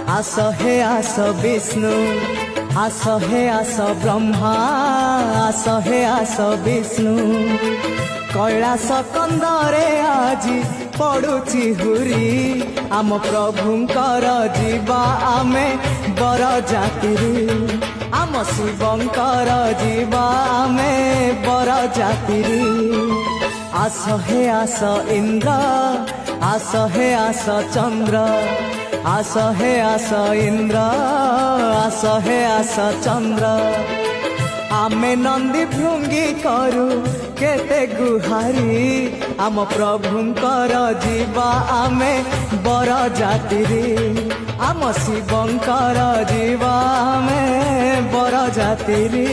आस हे आस विष्णु आस हे आस ब्रह्मा आस हे आस विष्णु कैलास कंदरे आजी पड़ुची हुरी आम प्रभुंकर जीवा आमे बर जातिरी आम शिवंकर जीवा आमे बर जातिरी आस हे आस इंद्र आस हे आस चंद्र आस हे आस इंद्र आस हे आस चंद्र आमे नंदी भृंगी करू केते गुहारी आम प्रभुंकर जीवा आमे बर जातिरी आम शिवंकर जीवा आमे बर जातिरी।